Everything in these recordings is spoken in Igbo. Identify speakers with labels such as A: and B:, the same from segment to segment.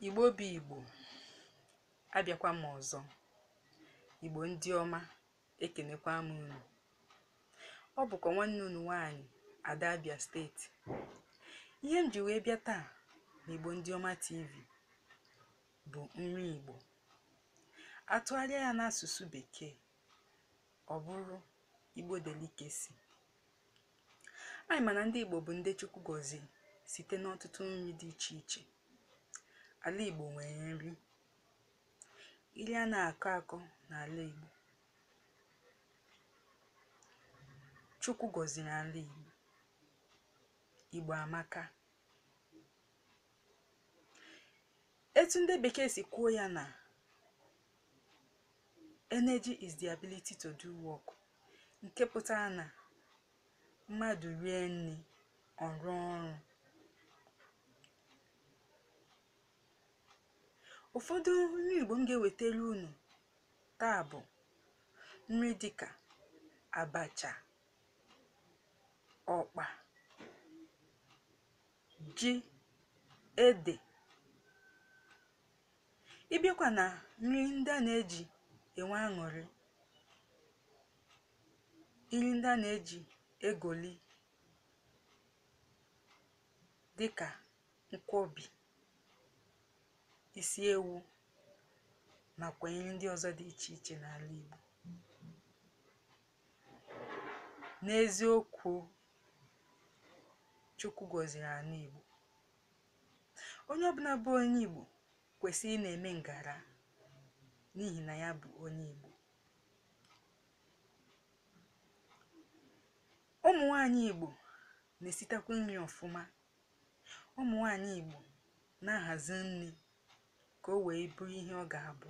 A: Igbo bụ Igbo, abịakwa m ọzọ. Igbo ndị ọma, ekenekwa m unu. Ọ bụkwa nwanne unu nwaanyị Ada Abia steeti. Ihe m ji wee bịa taa na Igbo ndị ọma TV bụ nri Igbo. Atụgharịa ya n'asụsụ Bekee, ọ bụrụ Igbo delicacy. Anyị ma na ndị Igbo bụ ndị Chukwu gọziri site n'ọtụtụ nri dị iche iche. Ala Igbo nwere nri. Iri a na-akọ akọ n'ala Igbo. Chukwu gọziri ala Igbo. Igbo amaka. Etu ndị Bekee si kwuo ya na energy is the ability to do work. Nke pụtara na mmadụ rie nri, ọ rụọ ọrụ. Ụfọdụ nri Igbo m ga-ewetara unu taa bụ nri dịka abacha, ọkpa, ji, ede. Ịbịakwa na nri ndị a na-eji enwe aṅụrị, nri ndị a na-eji egoli dịka nkwobi, isi ewu, nakwa nri ndị ọzọ dị iche iche n'ala Igbo. N'eziokwu, Chukwu gọziri ala Igbo. Onye ọbụla bụ onye Igbo kwesịrị ị na-eme ngara n'ihi na ya bụ onye Igbo. Ụmụ nwanyị Igbo na-esitakwa nri ọfụma. Ụmụ nwanyị Igbo na-ahazi nri ka o wee bụrụ ihe ọ ga-abụ.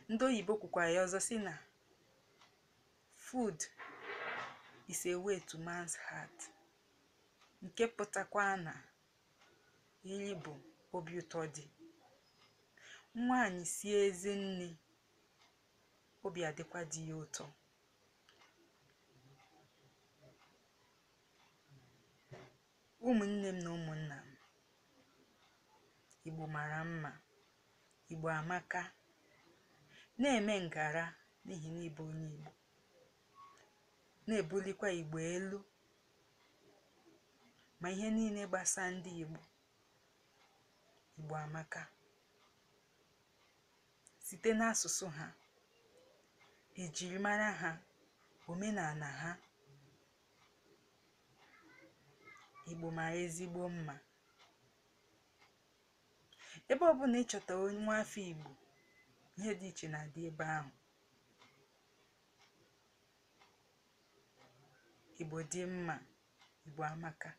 A: Ndị oyibo kwukwara ya ọzọ sị na food is a way to man's heart. Nke pụtakwa na nri bụ obi ụtọ dị. Nwaanyị sie ezi nri, obi adịkwa dị ya ụtọ. Ụmụnne m na ụmụnna m, Igbo mara mma. Igbo amaka. Na-eme ngara n'ihi na ịbụ onye Igbo. Na-ebulikwa Igbo elu. Ma ihe niile gbasara ndị Igbo, Igbo amaka. Site n'asụsụ ha, ejirimara ha, omenala ha, Igbo mara ezigbo mma. Ebe ọbụla ị chọtara onye nwa afọ Igbo, ihe dị iche na-adị ebe ahụ. Igbo dị mma. Igbo amaka.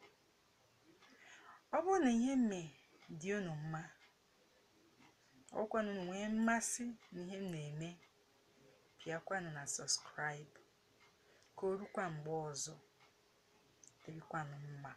A: Ọ bụrụ na ihe mme dị unu mma, ọkwanụ nwee mmasị n'ihe m na-eme, pịakwanụ na subscribe ka o rukwa mgbe ọzọ. Dịrịkwanụ mma.